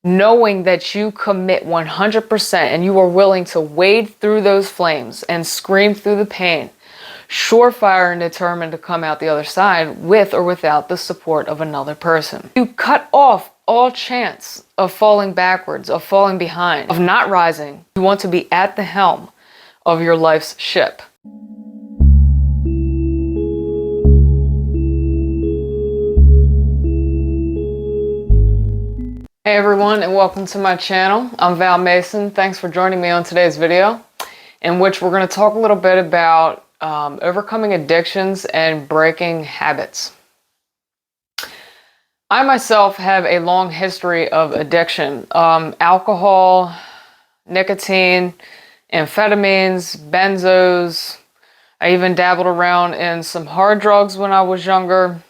knowing that you commit 100% and you are willing to wade through those flames and scream through the pain, surefire and determined to come out the other side with or without the support of another person. You cut off all chance of falling backwards, of falling behind, of not rising. You want to be at the helm of your life's ship. Hey everyone, and welcome to my channel. I'm Val Mason. Thanks for joining me on today's video, in which we're going to talk a little bit about overcoming addictions and breaking habits. I myself have a long history of addiction. Alcohol, nicotine, amphetamines, benzos. I even dabbled around in some hard drugs when I was younger.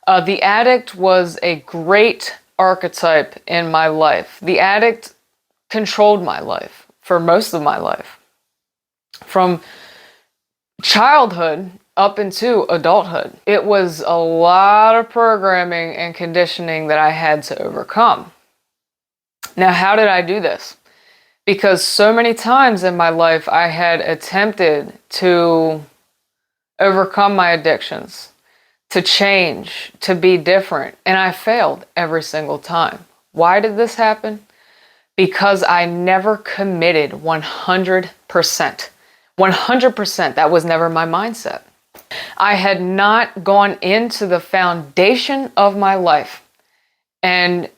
The addict was a great archetype in my life. The addict controlled my life for most of my life. From childhood up into adulthood. It was a lot of programming and conditioning that I had to overcome. Now, how did I do this? Because so many times in my life I had attempted to overcome my addictions, to change, to be different, and I failed every single time. Why did this happen? Because I never committed 100%. 100%, that was never my mindset. I had not gone into the foundation of my life and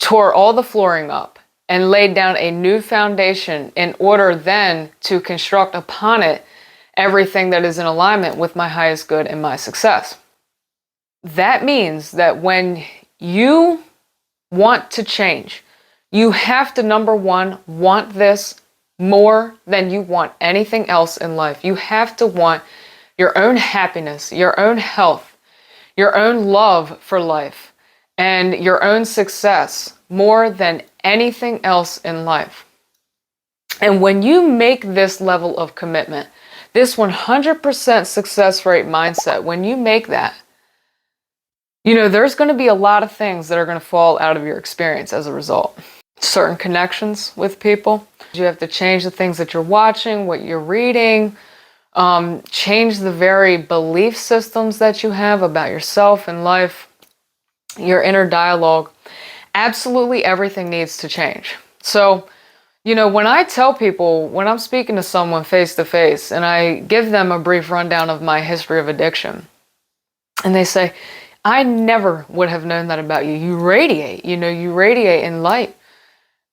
tore all the flooring up and laid down a new foundation in order then to construct upon it everything that is in alignment with my highest good and my success. That means that when you want to change, you have to, number one, want this more than you want anything else in life. You have to want your own happiness, your own health, your own love for life, and your own success more than anything else in life. And when you make this level of commitment, this 100% success rate mindset, when you make that, there's going to be a lot of things that are going to fall out of your experience as a result. Certain connections with people. You have to change the things that you're watching, what you're reading, change the very belief systems that you have about yourself and life, your inner dialogue. Absolutely everything needs to change. So, when I tell people, when I'm speaking to someone face to face and I give them a brief rundown of my history of addiction, and they say, I never would have known that about you. You radiate, you radiate in light.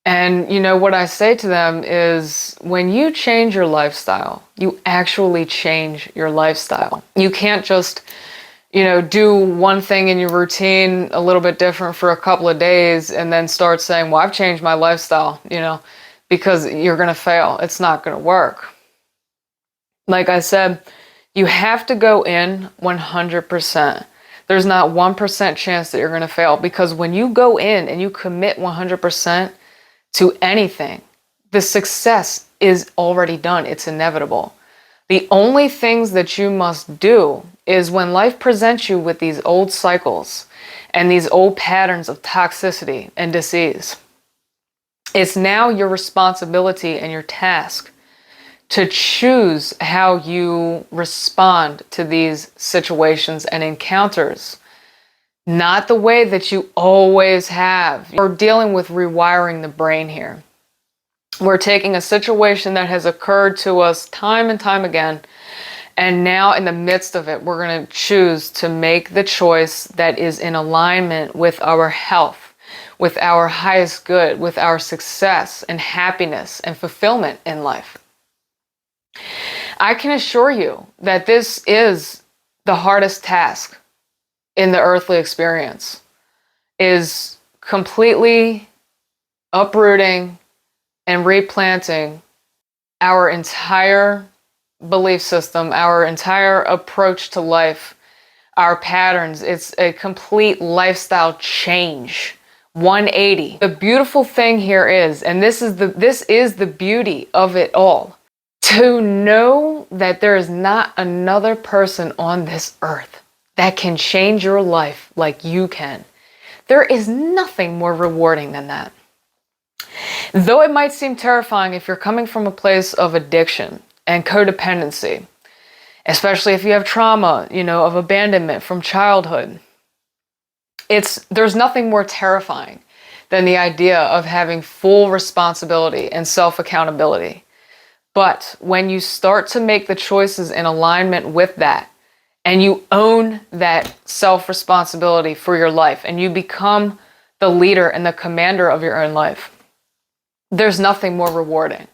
And what I say to them is, when you change your lifestyle, you actually change your lifestyle. You can't just, do one thing in your routine a little bit different for a couple of days and then start saying, well, I've changed my lifestyle, because you're going to fail. It's not going to work. Like I said, you have to go in 100%. There's not 1% chance that you're going to fail, because when you go in and you commit 100%, to anything, the success is already done. It's inevitable. The only things that you must do is, when life presents you with these old cycles and these old patterns of toxicity and disease, it's now your responsibility and your task to choose how you respond to these situations and encounters. Not the way that you always have. We're dealing with rewiring the brain here. We're taking a situation that has occurred to us time and time again, and now in the midst of it, we're going to choose to make the choice that is in alignment with our health, with our highest good, with our success and happiness and fulfillment in life. I can assure you that this is the hardest task in the earthly experience, is completely uprooting and replanting our entire belief system, our entire approach to life, our patterns. It's a complete lifestyle change, 180. The beautiful thing here is, and this is the beauty of it all, to know that there is not another person on this earth that can change your life like you can. There is nothing more rewarding than that. Though it might seem terrifying if you're coming from a place of addiction and codependency, especially if you have trauma, of abandonment from childhood, there's nothing more terrifying than the idea of having full responsibility and self-accountability. But when you start to make the choices in alignment with that, and you own that self-responsibility for your life, and you become the leader and the commander of your own life, there's nothing more rewarding.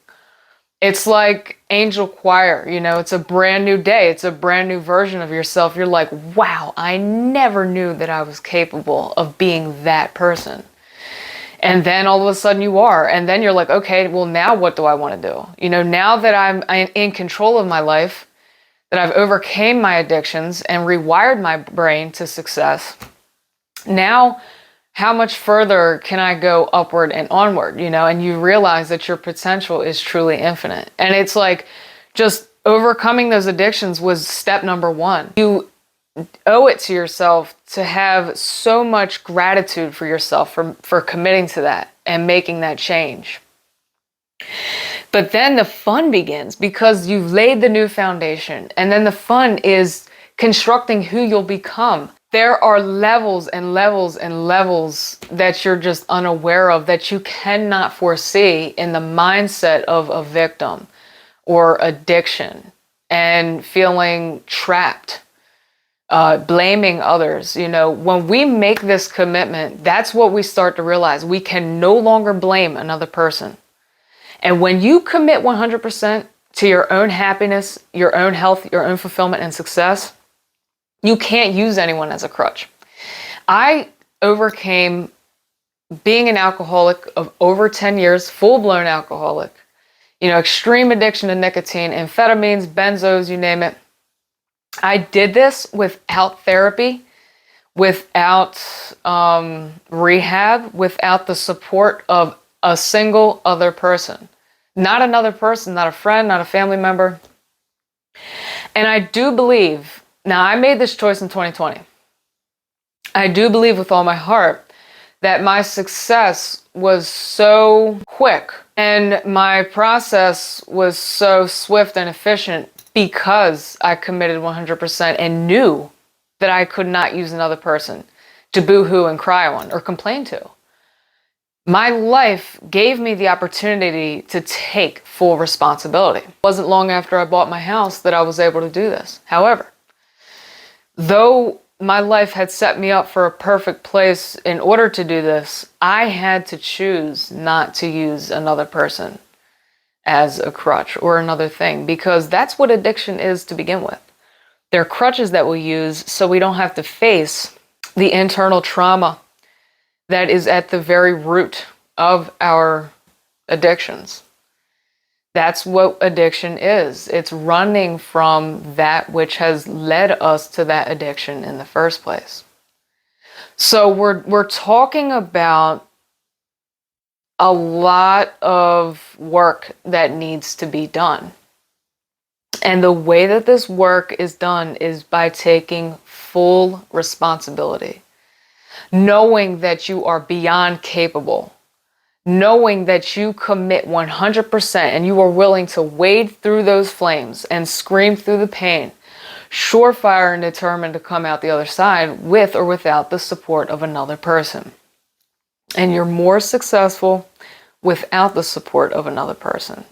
It's like angel choir, it's a brand new day. It's a brand new version of yourself. You're like, wow, I never knew that I was capable of being that person. And then all of a sudden you are. And then you're like, okay, well, now what do I want to do? Now that I'm in control of my life, that I've overcame my addictions and rewired my brain to success, now how much further can I go upward and onward, and you realize that your potential is truly infinite. And it's like just overcoming those addictions was step number one. You owe it to yourself to have so much gratitude for yourself for committing to that and making that change. But then the fun begins because you've laid the new foundation, and then the fun is constructing who you'll become. There are levels and levels and levels that you're just unaware of, that you cannot foresee in the mindset of a victim or addiction and feeling trapped, blaming others. When we make this commitment, that's what we start to realize. We can no longer blame another person. And when you commit 100% to your own happiness, your own health, your own fulfillment and success, you can't use anyone as a crutch. I overcame being an alcoholic of over 10 years, full-blown alcoholic, extreme addiction to nicotine, amphetamines, benzos, you name it. I did this without therapy, without rehab, without the support of a single other person. Not another person, not a friend, not a family member. And I do believe, now I made this choice in 2020. I do believe with all my heart that my success was so quick and my process was so swift and efficient because I committed 100% and knew that I could not use another person to boo-hoo and cry on or complain to. My life gave me the opportunity to take full responsibility. It wasn't long after I bought my house that I was able to do this. However, though my life had set me up for a perfect place in order to do this, I had to choose not to use another person as a crutch or another thing, because that's what addiction is to begin with. They're crutches that we use so we don't have to face the internal trauma that is at the very root of our addictions. That's what addiction is. It's running from that which has led us to that addiction in the first place. So we're talking about a lot of work that needs to be done. And the way that this work is done is by taking full responsibility, knowing that you are beyond capable, knowing that you commit 100% and you are willing to wade through those flames and scream through the pain, surefire and determined to come out the other side with or without the support of another person. And you're more successful without the support of another person,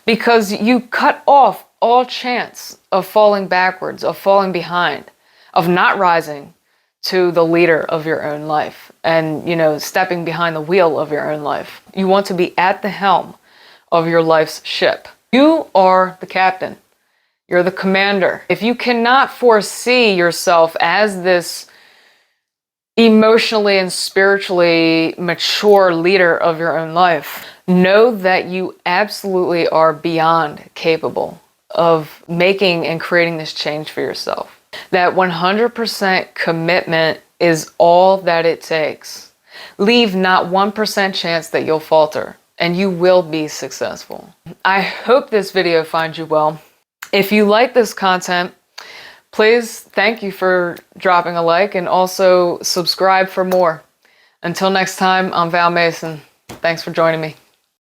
because you cut off all chance of falling backwards, of falling behind, of not rising to the leader of your own life and, stepping behind the wheel of your own life. You want to be at the helm of your life's ship. You are the captain. You're the commander. If you cannot foresee yourself as this emotionally and spiritually mature leader of your own life, know that you absolutely are beyond capable of making and creating this change for yourself. That 100% commitment is all that it takes. Leave not 1% chance that you'll falter, and you will be successful. I hope this video finds you well. If you like this content, please thank you for dropping a like and also subscribe for more. Until next time, I'm Val Mason. Thanks for joining me.